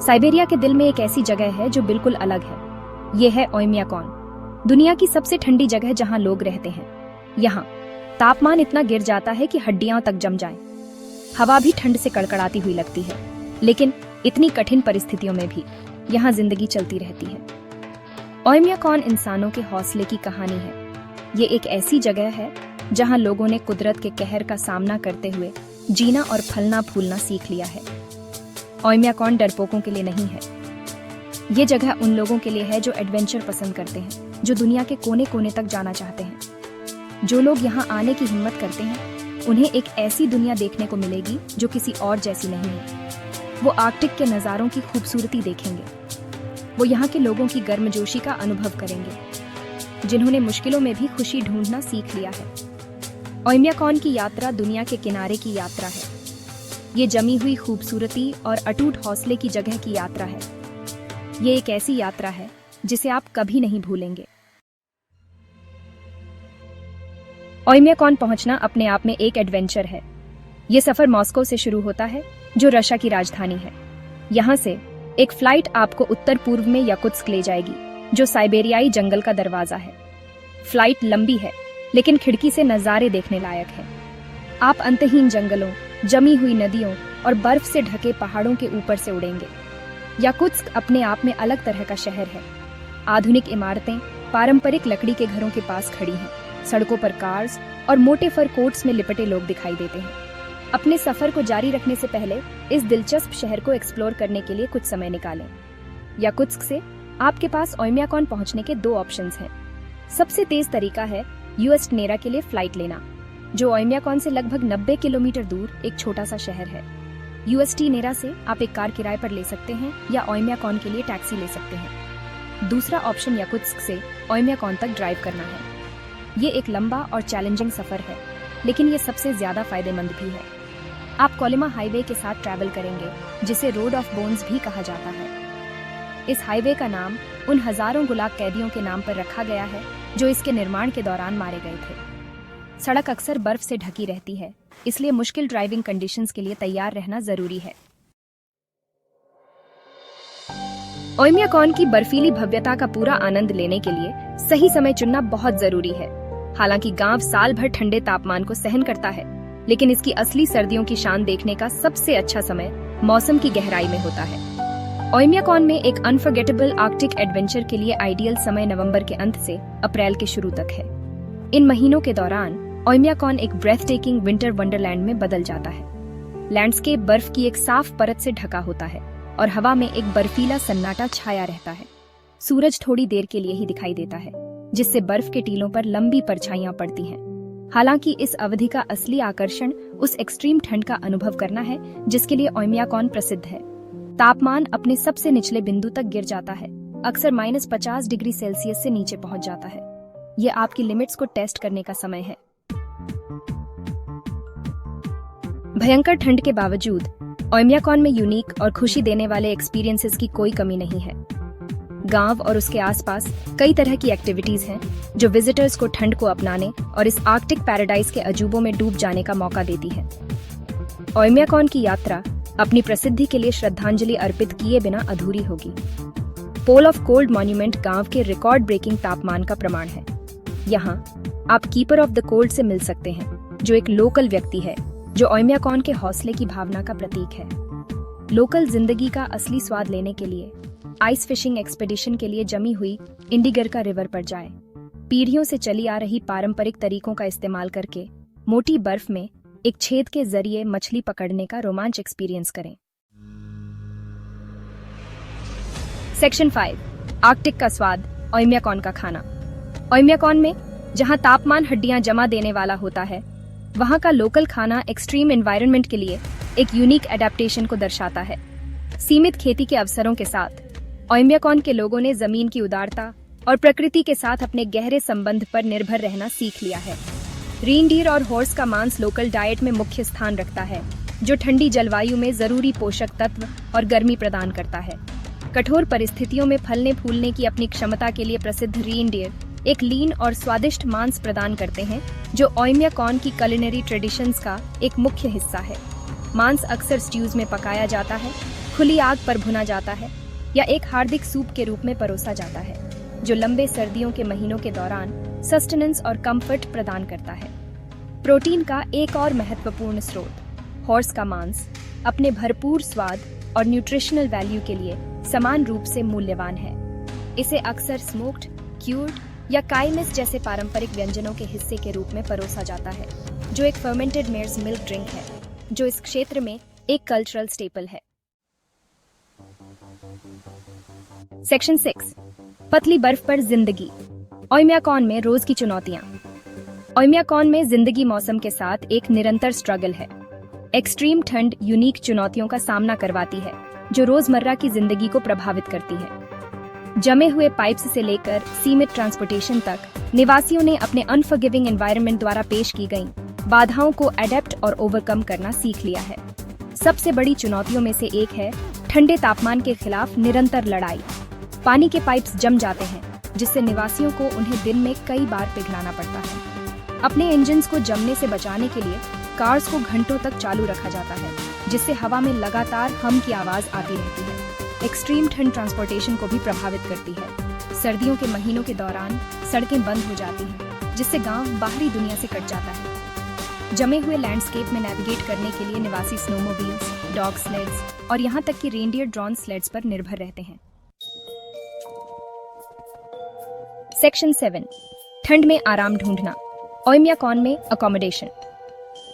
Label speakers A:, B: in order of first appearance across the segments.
A: Siberia के दिल में एक ऐसी जगह है जो बिल्कुल अलग है। ये है ओयम्याकॉन, दुनिया की सबसे ठंडी जगह जहां लोग रहते हैं। यहाँ तापमान इतना गिर जाता है कि हड्डियां तक जम जाएं। हवा भी ठंड से कड़कड़ाती हुई लगती है, लेकिन इतनी कठिन परिस्थितियों में भी यहाँ जिंदगी चलती रहती है। ओयम्याकॉन इंसानों के हौसले की कहानी है। ये एक ऐसी जगह है जहाँ लोगों ने कुदरत के कहर का सामना करते हुए जीना और फलना फूलना सीख लिया है। ओयम्याकॉन डरपोकों के लिए नहीं है। ये जगह उन लोगों के लिए है जो एडवेंचर पसंद करते हैं, जो दुनिया के कोने कोने तक जाना चाहते हैं। जो लोग यहाँ आने की हिम्मत करते हैं, उन्हें एक ऐसी दुनिया देखने को मिलेगी जो किसी और जैसी नहीं है। वो आर्कटिक के नज़ारों की खूबसूरती देखेंगे। वो यहाँ के लोगों की गर्मजोशी का अनुभव करेंगे, जिन्होंने मुश्किलों में भी खुशी ढूंढना सीख लिया है। ओयम्याकॉन की यात्रा दुनिया के किनारे की यात्रा है। ये जमी हुई खूबसूरती और अटूट हौसले की जगह की यात्रा है। ये एक ऐसी यात्रा है जिसे आप कभी नहीं भूलेंगे। ओयम्याकॉन पहुंचना अपने आप में एक एडवेंचर है। ये सफर मॉस्को से शुरू होता है, जो रशिया की राजधानी है। यहाँ से एक फ्लाइट आपको उत्तर पूर्व में याकुत्स्क ले जाएगी, जो साइबेरियाई जंगल का दरवाजा है। फ्लाइट लंबी है, लेकिन खिड़की से नज़ारे देखने लायक है। आप अंतहीन जंगलों, जमी हुई नदियों और बर्फ से ढके पहाड़ों के ऊपर से उड़ेंगे। याकुत्स्क अपने आप में अलग तरह का शहर है। आधुनिक इमारतें पारंपरिक लकड़ी के घरों के पास खड़ी हैं। सड़कों पर कार्स और मोटे फर कोट्स में लिपटे लोग दिखाई देते हैं। अपने सफर को जारी रखने से पहले इस दिलचस्प शहर को एक्सप्लोर करने के लिए कुछ समय निकालें। याकुत्स्क से आपके पास ओयम्याकॉन पहुंचने के दो ऑप्शंस हैं। सबसे तेज तरीका है यूएस नेरा के लिए फ्लाइट लेना, जो ओयम्याकॉन से लगभग 90 किलोमीटर दूर एक छोटा सा शहर है। यूएसटी नेरा से आप एक कार किराए पर ले सकते हैं या ओयम्याकॉन के लिए टैक्सी ले सकते हैं। दूसरा ऑप्शन याकुत्स्क से ओयम्याकॉन तक ड्राइव करना है। ये एक लंबा और चैलेंजिंग सफर है, लेकिन ये सबसे ज्यादा फायदेमंद भी है। आप कोलिमा हाईवे के साथ ट्रैवल करेंगे, जिसे रोड ऑफ बोन्स भी कहा जाता है। इस हाईवे का नाम उन हजारों गुलाग कैदियों के नाम पर रखा गया है जो इसके निर्माण के दौरान मारे गए थे। सड़क अक्सर बर्फ से ढकी रहती है, इसलिए मुश्किल ड्राइविंग कंडीशंस के लिए तैयार रहना जरूरी है। ओयम्याकॉन की बर्फीली भव्यता का पूरा आनंद लेने के लिए सही समय चुनना बहुत जरूरी है। हालांकि गांव साल भर ठंडे तापमान को सहन करता है, लेकिन इसकी असली सर्दियों की शान देखने का सबसे अच्छा समय मौसम की गहराई में होता है। ओयम्याकॉन में एक अनफॉरगेटेबल आर्कटिक एडवेंचर के लिए आइडियल समय नवंबर के अंत से अप्रैल के शुरू तक है। इन महीनों के दौरान ओयम्याकॉन एक ब्रेथ टेकिंग विंटर वंडरलैंड में बदल जाता है। लैंडस्केप बर्फ की एक साफ परत से ढका होता है और हवा में एक बर्फीला सन्नाटा छाया रहता है। सूरज थोड़ी देर के लिए ही दिखाई देता है, जिससे बर्फ के टीलों पर लंबी परछाइयां पड़ती हैं। हालांकि इस अवधि का असली आकर्षण उस एक्सट्रीम ठंड का अनुभव करना है जिसके लिए ओयम्याकॉन प्रसिद्ध है। तापमान अपने सबसे निचले बिंदु तक गिर जाता है, अक्सर -50 डिग्री सेल्सियस से नीचे पहुंच जाता है। ये आपकी लिमिट्स को टेस्ट करने का समय है। भयंकर ठंड के बावजूद ओयम्याकॉन में यूनिक और खुशी देने वाले एक्सपीरियंसेस की कोई कमी नहीं है। गांव और उसके आसपास कई तरह की एक्टिविटीज हैं जो विजिटर्स को ठंड को अपनाने और इस आर्कटिक पैराडाइज के अजूबों में डूब जाने का मौका देती है। ओयम्याकॉन की यात्रा अपनी प्रसिद्धि के लिए श्रद्धांजलि अर्पित किए बिना अधूरी होगी। पोल ऑफ कोल्ड मॉन्यूमेंट गांव के रिकॉर्ड ब्रेकिंग तापमान का प्रमाण है। यहाँ आप कीपर ऑफ द कोल्ड से मिल सकते हैं, जो एक लोकल व्यक्ति है जो ओयम्याकॉन के हौसले की भावना का प्रतीक है। लोकल जिंदगी का असली स्वाद लेने के लिए आइस फिशिंग एक्सपेडिशन के लिए जमी हुई इंडिगरका रिवर पर जाएं। पीढ़ियों से चली आ रही पारंपरिक तरीकों का इस्तेमाल करके मोटी बर्फ में एक छेद के जरिए मछली पकड़ने का रोमांच एक्सपीरियंस करें। सेक्शन 5, आर्कटिक का स्वाद, ओयम्याकॉन का खाना। ओयम्याकॉन में जहां तापमान हड्डियां जमा देने वाला होता है, वहां का लोकल खाना एक्सट्रीम एनवायरनमेंट के लिए एक यूनिक एडेप्टेशन को दर्शाता है। सीमित खेती के अवसरों के साथ ओयम्याकॉन के लोगों ने जमीन की उदारता और प्रकृति के साथ अपने गहरे संबंध पर निर्भर रहना सीख लिया है। रेनडियर और हॉर्स का मांस लोकल डाइट में मुख्य स्थान रखता है, जो ठंडी जलवायु में जरूरी पोषक तत्व और गर्मी प्रदान करता है। कठोर परिस्थितियों में फलने फूलने की अपनी क्षमता के लिए प्रसिद्ध रेनडियर एक लीन और स्वादिष्ट मांस प्रदान करते हैं, जो ओयम्याकॉन की कुलिनरी ट्रेडिशंस का एक मुख्य हिस्सा है। मांस अक्सर स्ट्यूज में पकाया जाता है, खुली आग पर भुना जाता है या एक हार्दिक सूप के रूप में परोसा जाता है, जो लंबे सर्दियों के महीनों के दौरान सस्टेनेंस और कंफर्ट प्रदान करता है। प्रोटीन का एक और महत्वपूर्ण स्रोत हॉर्स का मांस अपने भरपूर स्वाद और न्यूट्रिशनल वैल्यू के लिए समान रूप से मूल्यवान है। इसे अक्सर स्मोक्ड, क्यूर्ड या काईमिस जैसे पारंपरिक व्यंजनों के हिस्से के रूप में परोसा जाता है, जो एक फर्मेंटेड मेयर्स मिल्क ड्रिंक है, जो इस क्षेत्र में एक कल्चरल स्टेपल है। सेक्शन 6, पतली बर्फ पर जिंदगी। ओयम्याकॉन में रोज की चुनौतियां। ओयम्याकॉन में जिंदगी मौसम के साथ एक निरंतर स्ट्रगल है। एक्सट्रीम ठंड यूनिक चुनौतियों का सामना करवाती है, जो रोजमर्रा की जिंदगी को प्रभावित करती है। जमे हुए पाइप्स से लेकर सीमित ट्रांसपोर्टेशन तक, निवासियों ने अपने अनफॉरगिविंग एनवायरनमेंट द्वारा पेश की गई बाधाओं को अडेप्ट और ओवरकम करना सीख लिया है। सबसे बड़ी चुनौतियों में से एक है ठंडे तापमान के खिलाफ निरंतर लड़ाई। पानी के पाइप्स जम जाते हैं, जिससे निवासियों को उन्हें दिन में कई बार पिघलाना पड़ता है। अपने इंजन्स को जमने से बचाने के लिए कार्स को घंटों तक चालू रखा जाता है, जिससे हवा में लगातार हम की आवाज आती रहती है। एक्सट्रीम ठंड ट्रांसपोर्टेशन को भी प्रभावित करती है। सर्दियों के महीनों के दौरान सड़कें बंद हो जाती हैं, जिससे गांव बाहरी दुनिया से कट जाता है। जमे हुए लैंडस्केप में नेविगेट करने के लिए निवासी स्नोमोबाइल्स, डॉग स्लेड्स और यहाँ तक कि रेनडियर ड्रॉन स्लेड्स पर निर्भर रहते हैं। सेक्शन 7, ठंड में आराम ढूंढना। ओयम्याकॉन में अकोमोडेशन।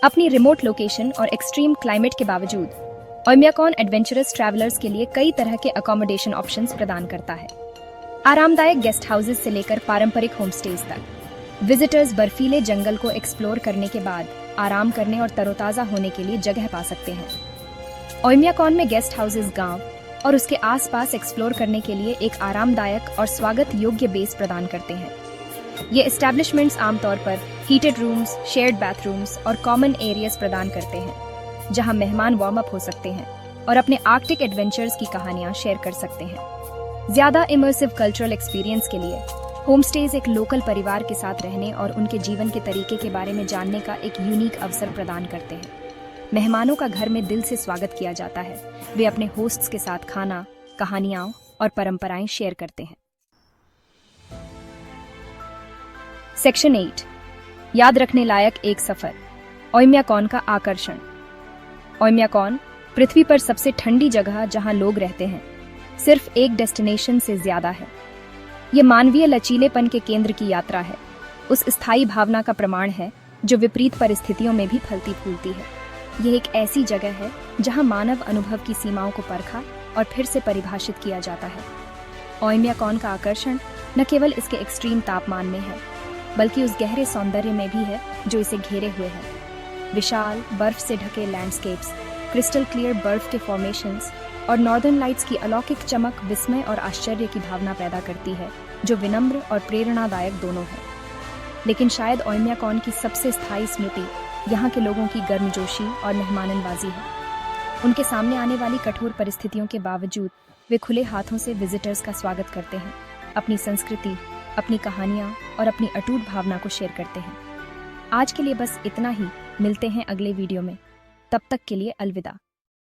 A: अपनी रिमोट लोकेशन और एक्सट्रीम क्लाइमेट के बावजूद ओयम्याकॉन एडवेंचरस ट्रैवलर्स के लिए कई तरह के अकोमोडेशन ऑप्शंस प्रदान करता है। आरामदायक गेस्ट हाउसेस से लेकर पारंपरिक होमस्टेज तक, विजिटर्स बर्फीले जंगल को एक्सप्लोर करने के बाद आराम करने और तरोताजा होने के लिए जगह पा सकते हैं। ओयम्याकॉन में गेस्ट हाउसेस गांव और उसके आसपास एक्सप्लोर करने के लिए एक आरामदायक और स्वागत योग्य बेस प्रदान करते हैं। ये एस्टैब्लिशमेंट्स आमतौर पर हीटेड रूम्स, शेयर्ड बाथरूम्स और कॉमन एरियाज प्रदान करते हैं, जहां मेहमान वार्म अप हो सकते हैं और अपने आर्कटिक एडवेंचर्स की कहानियां शेयर कर सकते हैं। ज्यादा इमर्सिव कल्चरल एक्सपीरियंस के लिए होमस्टेज एक लोकल परिवार के साथ रहने और उनके जीवन के तरीके के बारे में जानने का एक यूनिक अवसर प्रदान करते हैं। मेहमानों का घर में दिल से स्वागत किया जाता है। वे अपने होस्ट्स के साथ खाना, कहानियां और परंपराएं शेयर करते हैं। सेक्शन 8, याद रखने लायक एक सफर। ओयम्याकॉन का आकर्षण। ओयम्याकॉन पृथ्वी पर सबसे ठंडी जगह जहां लोग रहते हैं, सिर्फ एक डेस्टिनेशन से ज्यादा है। ये मानवीय लचीलेपन के केंद्र की यात्रा है, उस स्थायी भावना का प्रमाण है जो विपरीत परिस्थितियों में भी फलती फूलती है। यह एक ऐसी जगह है जहां मानव अनुभव की सीमाओं को परखा और फिर से परिभाषित किया जाता है। ओयम्याकॉन का आकर्षण न केवल इसके एक्सट्रीम तापमान में है, बल्कि उस गहरे सौंदर्य में भी है जो इसे घेरे हुए है। विशाल बर्फ से ढके लैंडस्केप्स, क्रिस्टल क्लियर बर्फ के फॉर्मेशंस और नॉर्दर्न लाइट्स की अलौकिक चमक विस्मय और आश्चर्य की भावना पैदा करती है, जो विनम्र और प्रेरणादायक दोनों है। लेकिन शायद ओयम्याकॉन की सबसे स्थायी स्मृति यहाँ के लोगों की गर्मजोशी और मेहमाननवाजी है। उनके सामने आने वाली कठोर परिस्थितियों के बावजूद वे खुले हाथों से विजिटर्स का स्वागत करते हैं, अपनी संस्कृति, अपनी कहानियाँ और अपनी अटूट भावना को शेयर करते हैं। आज के लिए बस इतना ही। मिलते हैं अगले वीडियो में। तब तक के लिए अलविदा।